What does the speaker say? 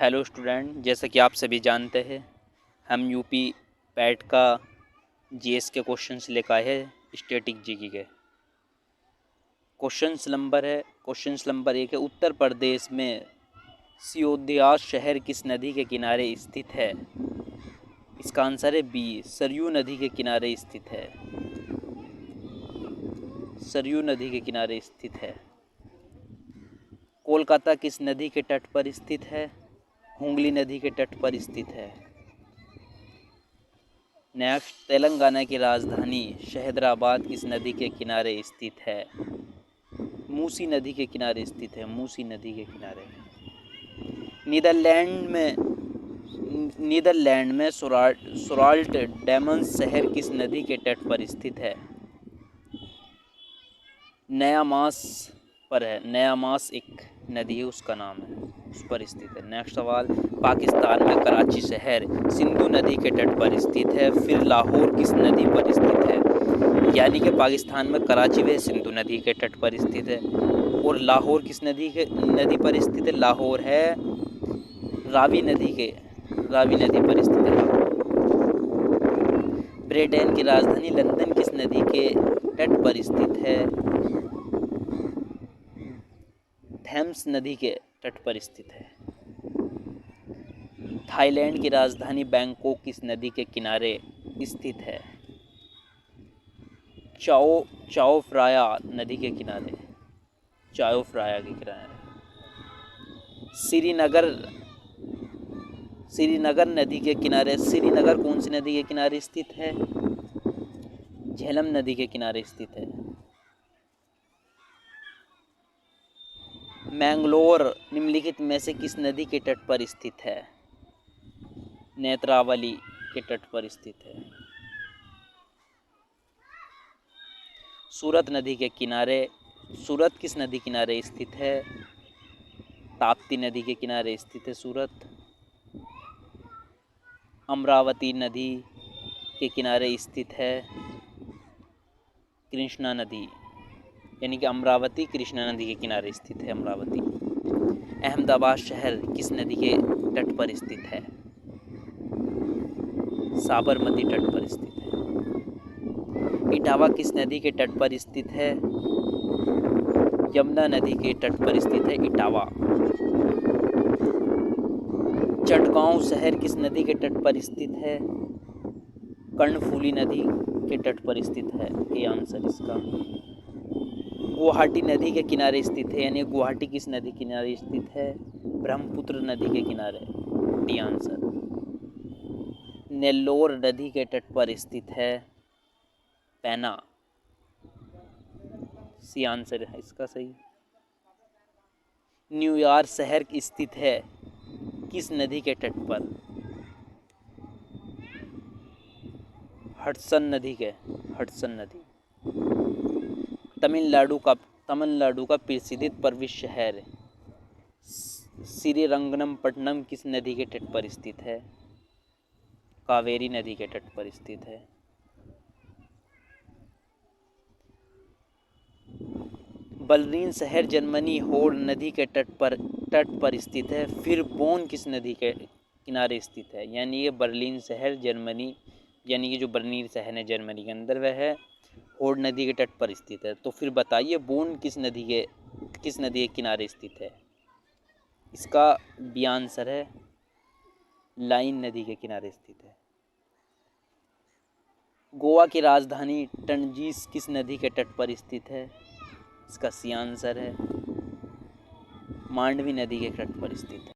Hello student, जैसा कि आप सभी जानते हैं हम यूपी पैट का जीएस के क्वेश्चंस लेकर आए हैं स्टैटिक जीके के। क्वेश्चंस नंबर 1 है, उत्तर प्रदेश में अयोध्या शहर किस नदी के किनारे स्थित है? इसका आंसर है बी, सरयू नदी के किनारे स्थित है। सरयू नदी के किनारे स्थित है। कोलकाता किस नदी के तट पर स्थित है? हुगली नदी के तट पर स्थित है। नेक्स्ट, तेलंगाना की राजधानी हैदराबाद किस नदी के किनारे स्थित है? मूसी नदी के किनारे स्थित है। मूसी नदी के किनारे। नीदरलैंड में सोराल्ट डेमन्स शहर किस नदी के तट पर स्थित है? नयामास पर है। नयामास एक नदी है, उसका नाम है, उस पर स्थित है। नेक्स्ट सवाल, पाकिस्तान में कराची शहर सिंधु नदी के तट पर स्थित है। फिर लाहौर किस नदी पर स्थित है? यानी कि पाकिस्तान में कराची वह सिंधु नदी के तट पर स्थित है और लाहौर किस नदी पर स्थित है? लाहौर है रावी नदी पर स्थित है। ब्रिटेन की राजधानी लंदन किस नदी के तट पर स्थित है? थेम्स नदी के तट पर स्थित है। थाईलैंड की राजधानी बैंकॉक किस नदी के किनारे स्थित है? चाओ फ्राया नदी के किनारे। चाओ फ्राया के किनारे। श्रीनगर नदी के किनारे। श्रीनगर कौन सी नदी के किनारे स्थित है? झेलम नदी के किनारे स्थित है। मैंगलोर निम्नलिखित में से किस नदी के तट पर स्थित है? नेत्रावली के तट पर स्थित है। सूरत नदी के किनारे। सूरत किस नदी किनारे स्थित है? ताप्ती नदी के किनारे स्थित है सूरत। अमरावती नदी के किनारे स्थित है कृष्णा नदी, यानी कि अमरावती कृष्णा नदी के किनारे स्थित है अमरावती। अहमदाबाद शहर किस नदी के तट पर स्थित है? साबरमती तट पर स्थित है। इटावा किस नदी के तट पर स्थित है? यमुना नदी के तट पर स्थित है इटावा। चटगांव शहर किस नदी के तट पर स्थित है? कर्णफूली नदी के तट पर स्थित है, ये आंसर इसका। गुवाहाटी नदी के किनारे स्थित है, यानी गुवाहाटी किस नदी के किनारे स्थित है? ब्रह्मपुत्र नदी के किनारे, डी आंसर। नेल्लोर नदी के तट पर स्थित है पैना, सी आंसर है इसका सही। न्यूयॉर्क शहर स्थित है किस नदी के तट पर? हडसन नदी। तमिलनाडु का प्रसिद्ध पर्वतीय शहर श्रीरंगपट्टनम किस नदी के तट पर स्थित है? कावेरी नदी के तट पर स्थित है। बर्लिन शहर जर्मनी होड़ नदी के तट पर स्थित है। फिर बोन किस नदी के किनारे स्थित है? यानी ये बर्लिन शहर जर्मनी, यानी कि जो बर्लिन शहर है जर्मनी के अंदर, वह है होड़ नदी के तट पर स्थित है। तो फिर बताइए बोन किस नदी के किनारे स्थित है? इसका बी आंसर है लाइन नदी के किनारे स्थित है। गोवा की राजधानी टंजीस किस नदी के तट पर स्थित है? इसका सी आंसर है मांडवी नदी के तट पर स्थित है।